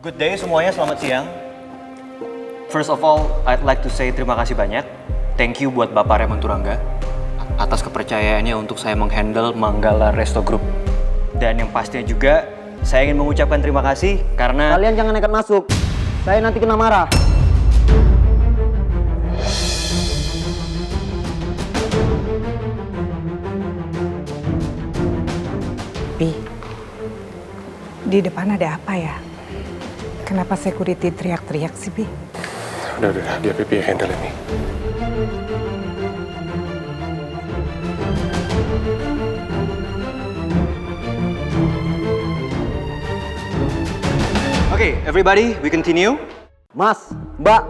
Good day semuanya, selamat siang. First of all, I'd like to say terima kasih banyak. Thank you buat Bapak Raymond Turangga atas kepercayaannya untuk saya menghandle Manggala Resto Group. Dan yang pastinya juga, saya ingin mengucapkan terima kasih karena... Kalian jangan nekat masuk. Saya nanti kena marah. Bi, di depan ada apa ya? Kenapa security teriak-teriak sih, Bi? Udah, dia pipi handle ini. Oke, everybody, we continue. Mas, Mbak,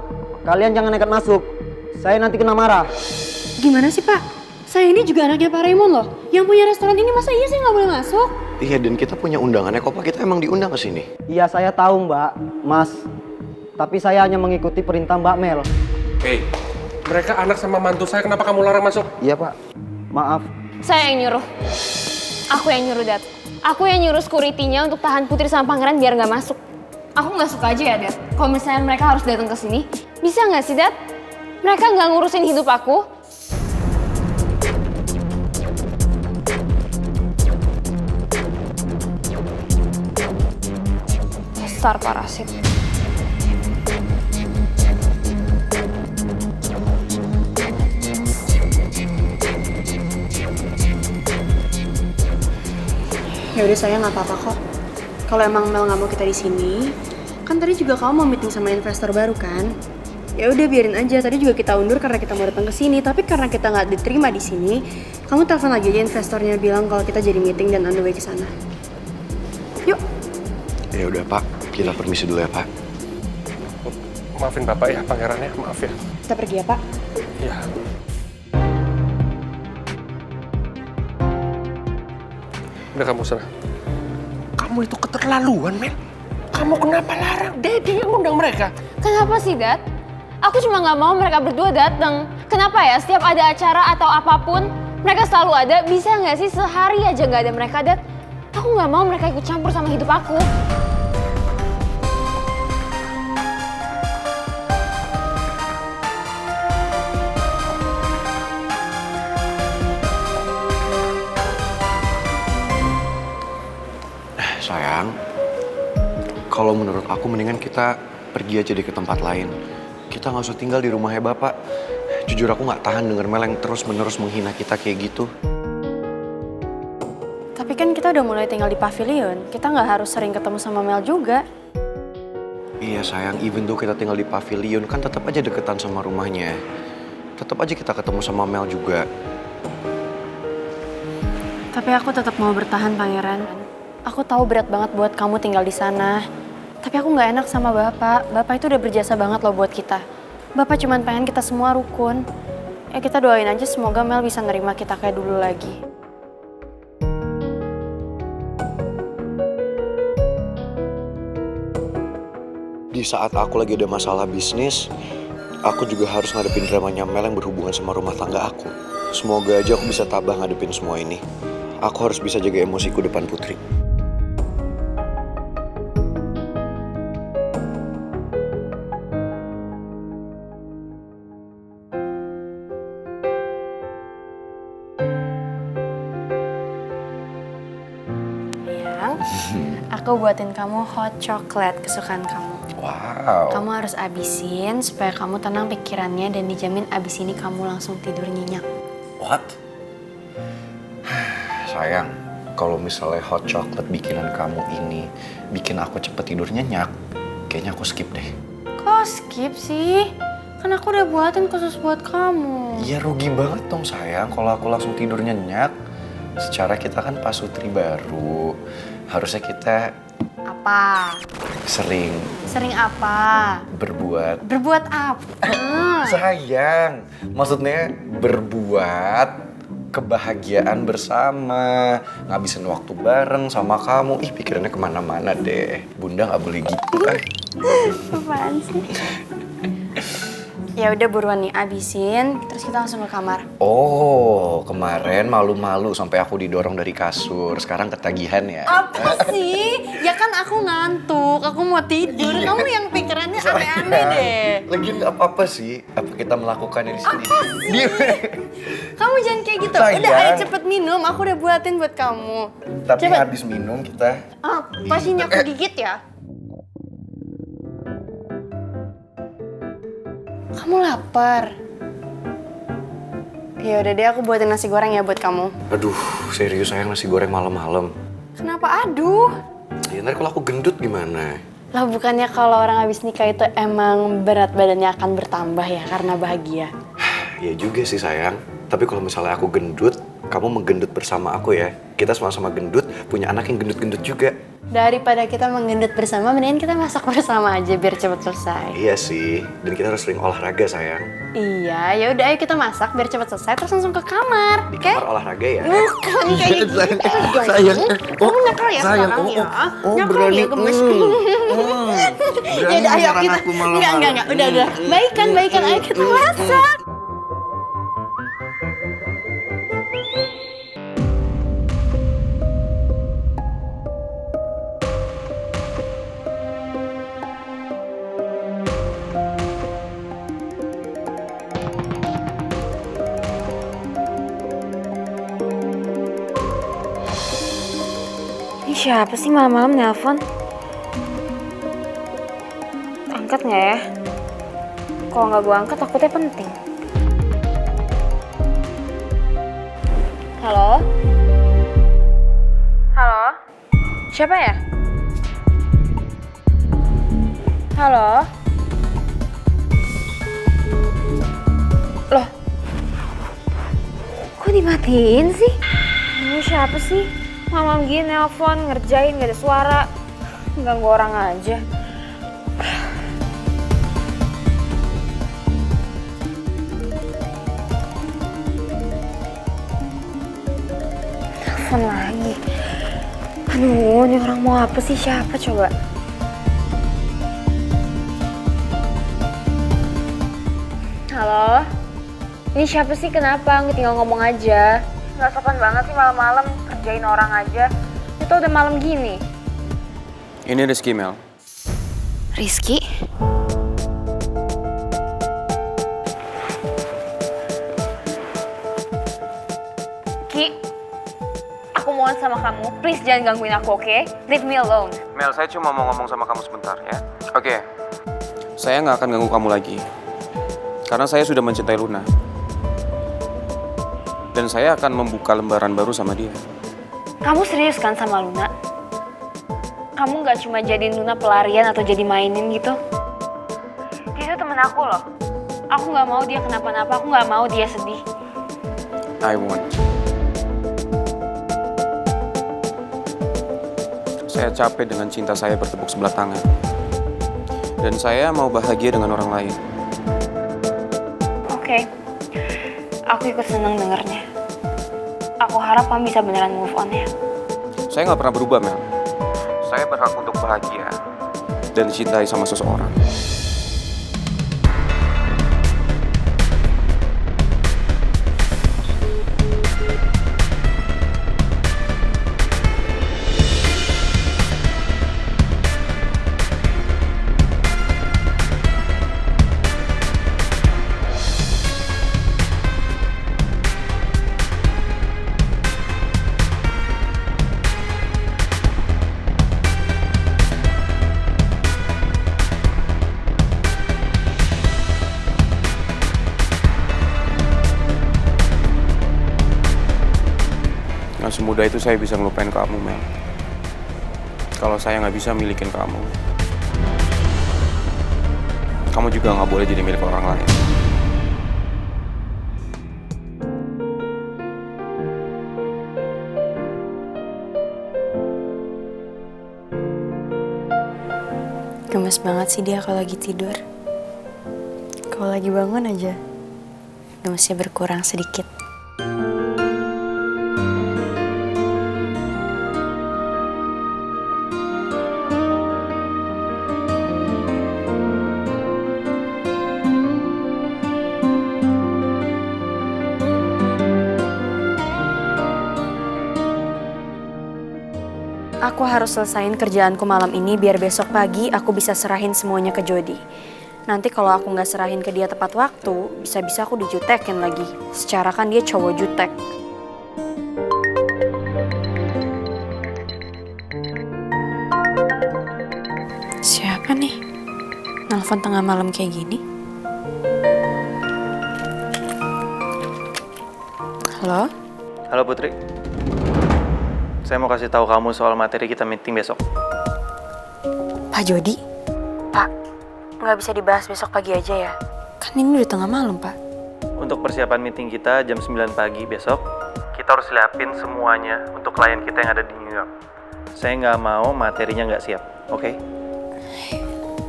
kalian jangan nekat masuk. Saya nanti kena marah. Gimana sih Pak? Saya ini juga anaknya Pak Raymond loh. Yang punya restoran ini masa iya saya nggak boleh masuk? Iya, dan kita punya undangannya kok Pak. Kita emang diundang ke sini. Iya, saya tahu Mbak, Mas. Tapi saya hanya mengikuti perintah Mbak Mel. Hei, mereka anak sama mantu saya, kenapa kamu larang masuk? Iya Pak, maaf. Saya yang nyuruh. Aku yang nyuruh, Dad. Aku yang nyuruh security-nya untuk tahan Putri sama Pangeran biar nggak masuk. Aku nggak suka aja ya, Dad. Kalau misalnya mereka harus datang ke sini, bisa nggak sih, Dad? Mereka nggak ngurusin hidup aku. Dasar parasit. Ya udah saya nggak apa-apa kok. Kalau emang Mel nggak mau kita di sini, kan tadi juga kamu mau meeting sama investor baru kan? Ya udah biarin aja. Tadi juga kita undur karena kita mau datang ke sini. Tapi karena kita nggak diterima di sini, kamu telepon lagi aja investornya bilang kalau kita jadi meeting dan on the way ke sana. Yuk. Ya udah Pak, kita permisi dulu ya Pak. Maafin Bapak ya, pangerannya, maaf ya. Kita pergi ya Pak. Iya. Udah kamu sana. Kamu itu keterlaluan, Mel. Kamu kenapa larang Daddy yang undang mereka? Kenapa sih, Dad? Aku cuma nggak mau mereka berdua datang. Kenapa ya? Setiap ada acara atau apapun, mereka selalu ada. Bisa nggak sih sehari aja nggak ada mereka, Dad? Aku nggak mau mereka ikut campur sama hidup aku. Sayang, kalau menurut aku mendingan kita pergi aja deh ke tempat lain. Kita nggak usah tinggal di rumahnya Bapak. Jujur aku nggak tahan denger Mel yang terus-menerus menghina kita kayak gitu. Tapi kan kita udah mulai tinggal di pavilion. Kita nggak harus sering ketemu sama Mel juga. Iya sayang, even though kita tinggal di pavilion, kan tetap aja deketan sama rumahnya. Tetap aja kita ketemu sama Mel juga. Tapi aku tetap mau bertahan, Pangeran. Aku tahu berat banget buat kamu tinggal di sana. Tapi aku nggak enak sama Bapak. Bapak itu udah berjasa banget loh buat kita. Bapak cuma pengen kita semua rukun. Ya kita doain aja semoga Mel bisa nerima kita kayak dulu lagi. Di saat aku lagi ada masalah bisnis, aku juga harus ngadepin dramanya Mel yang berhubungan sama rumah tangga aku. Semoga aja aku bisa tabah ngadepin semua ini. Aku harus bisa jaga emosiku depan Putri. Aku buatin kamu hot chocolate kesukaan kamu. Wow. Kamu harus abisin supaya kamu tenang pikirannya dan dijamin abis ini kamu langsung tidur nyenyak. What? Sayang, kalau misalnya hot chocolate bikinan kamu ini bikin aku cepet tidur nyenyak, kayaknya aku skip deh. Kok skip sih? Kan aku udah buatin khusus buat kamu. Iya rugi banget dong sayang kalau aku langsung tidur nyenyak. Secara kita kan pasutri baru, harusnya kita Apa? sering Sering apa? berbuat. Berbuat apa? Sayang, maksudnya berbuat kebahagiaan bersama, ngabisin waktu bareng sama kamu. Ih, pikirannya kemana-mana deh. Bunda nggak boleh gitu kan. Apaan sih? Ya udah buruan nih abisin, terus kita langsung ke kamar. Oh, kemarin malu-malu sampai aku didorong dari kasur. Sekarang ketagihan ya? Apa sih? Ya kan aku ngantuk, aku mau tidur. Kamu yang pikirannya aneh-aneh deh. Lagi nggak apa-apa sih. Apa kita melakukannya di sini? Apa sih? Kamu jangan kayak gitu. Sayang. Udah, ayo cepet minum. Aku udah buatin buat kamu. Tapi Cepet. habis minum kita... Apa sih aku gigit ya? Kamu lapar? Ya udah deh, aku buatin nasi goreng ya buat kamu. Aduh, serius sayang nasi goreng malam-malam. Kenapa aduh? Ya ntar kalau aku gendut gimana? Lah bukannya kalau orang habis nikah itu emang berat badannya akan bertambah ya karena bahagia? Ya juga sih sayang. Tapi kalau misalnya aku gendut, kamu menggendut bersama aku ya. Kita sama-sama gendut, punya anak yang gendut-gendut juga. Daripada kita menggendut bersama, mendingan kita masak bersama aja biar cepet selesai. Iya sih, dan kita harus sering olahraga sayang. Iya, ya udah ayo kita masak biar cepet selesai terus langsung ke kamar. Di Oke? kamar olahraga ya. Bukan kayak gitu dong. sayang. Kamu nakal ya sekarang ya? Nakal ya gemes. Ya udah ayo kita. Enggak. Udah. Baikan. Ayo kita masak. Ini siapa sih malam-malam nelpon? Angkat nggak ya? Kalau nggak gue angkat takutnya penting. Halo? Halo? Siapa ya? Halo? Loh? Kok dimatiin sih? Ini siapa sih? Malam gini nelpon, ngerjain gak ada suara. Ganggu orang aja. Telepon lagi. Aduh, ini orang mau apa sih? Siapa coba? Halo? Ini siapa sih? Kenapa? Nggak tinggal ngomong aja. Gak sopan banget sih malam-malam kerjain orang aja. Itu udah malam gini. Ini Rizky, Mel. Rizky? Ki, aku mohon sama kamu, please jangan gangguin aku, oke? Leave me alone. Mel, saya cuma mau ngomong sama kamu sebentar ya. Oke. Saya nggak akan ganggu kamu lagi. Karena saya sudah mencintai Luna. Dan saya akan membuka lembaran baru sama dia. Kamu serius kan sama Luna? Kamu nggak cuma jadiin Luna pelarian atau jadi mainin gitu? Dia itu temen aku loh. Aku nggak mau dia kenapa-napa, aku nggak mau dia sedih. I won't. Saya capek dengan cinta saya bertepuk sebelah tangan. Dan saya mau bahagia dengan orang lain. Oke. Aku ikut seneng dengernya. Aku harap kamu bisa beneran move on ya. Saya nggak pernah berubah, Mel. Saya berhak untuk bahagia dan dicintai sama seseorang. Nggak semudah itu saya bisa ngelupain kamu, Mel. Kalau saya nggak bisa milikin kamu, kamu juga nggak boleh jadi milik orang lain. Gemes banget sih dia kalau lagi tidur. Kalau lagi bangun aja, gemesnya berkurang sedikit. Aku harus selesain kerjaanku malam ini biar besok pagi aku bisa serahin semuanya ke Jody. Nanti kalau aku nggak serahin ke dia tepat waktu, bisa-bisa aku dijutekin lagi. Secara kan dia cowok jutek. Siapa nih? Nelfon tengah malam kayak gini? Halo? Halo Putri. Saya mau kasih tahu kamu soal materi kita meeting besok. Pak Jody? Pak, nggak bisa dibahas besok pagi aja ya? Kan ini udah tengah malam, Pak. Untuk persiapan meeting kita jam 9 pagi besok, kita harus siapin semuanya untuk klien kita yang ada di New York. Saya nggak mau materinya nggak siap, oke?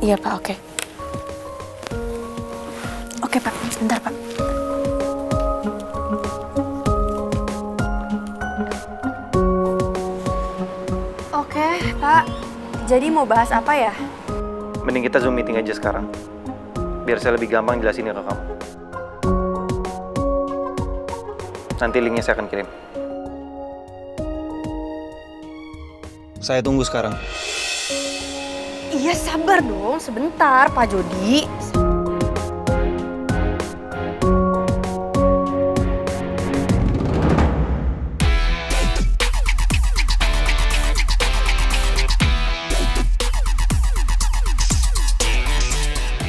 Iya, Pak, oke. Oke, Pak. Sebentar, Pak. Oke, Pak. Jadi mau bahas apa ya? Mending kita Zoom meeting aja sekarang. Biar saya lebih gampang jelasinnya ke kamu. Nanti linknya saya akan kirim. Saya tunggu sekarang. Iya, sabar dong. Sebentar, Pak Jody.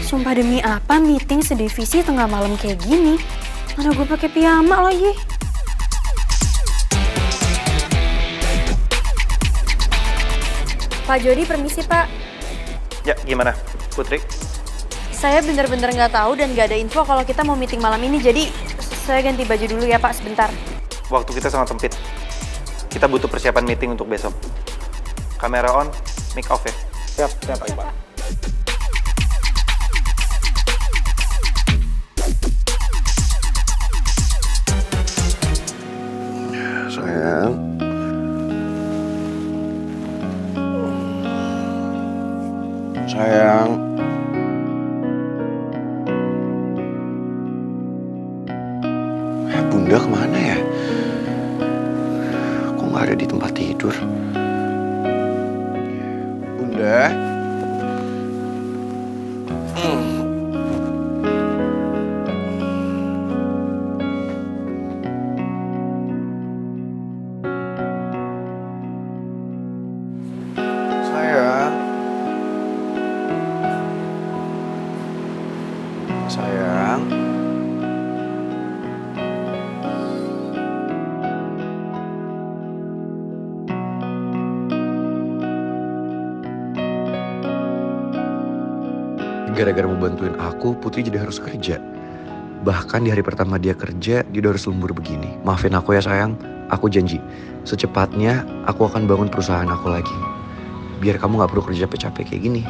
Sumpah demi apa meeting sedivisi tengah malam kayak gini? Mana gue pakai piyama lagi? Pak Jody, permisi Pak. Ya, gimana, Putri? Saya bener-bener nggak tahu dan nggak ada info kalau kita mau meeting malam ini. Jadi saya ganti baju dulu ya Pak, sebentar. Waktu kita sangat sempit. Kita butuh persiapan meeting untuk besok. Kamera on, mic off ya. Siap, Pak. Sayang. Sayang. Bunda kemana ya? Kok nggak ada di tempat tidur? Bunda? Sayang. Sayang. Gara-gara mau bantuin aku, Putri jadi harus kerja. Bahkan di hari pertama dia kerja, dia udah harus lembur begini. Maafin aku ya sayang, aku janji. Secepatnya aku akan bangun perusahaan aku lagi. Biar kamu gak perlu kerja capek-capek kayak gini.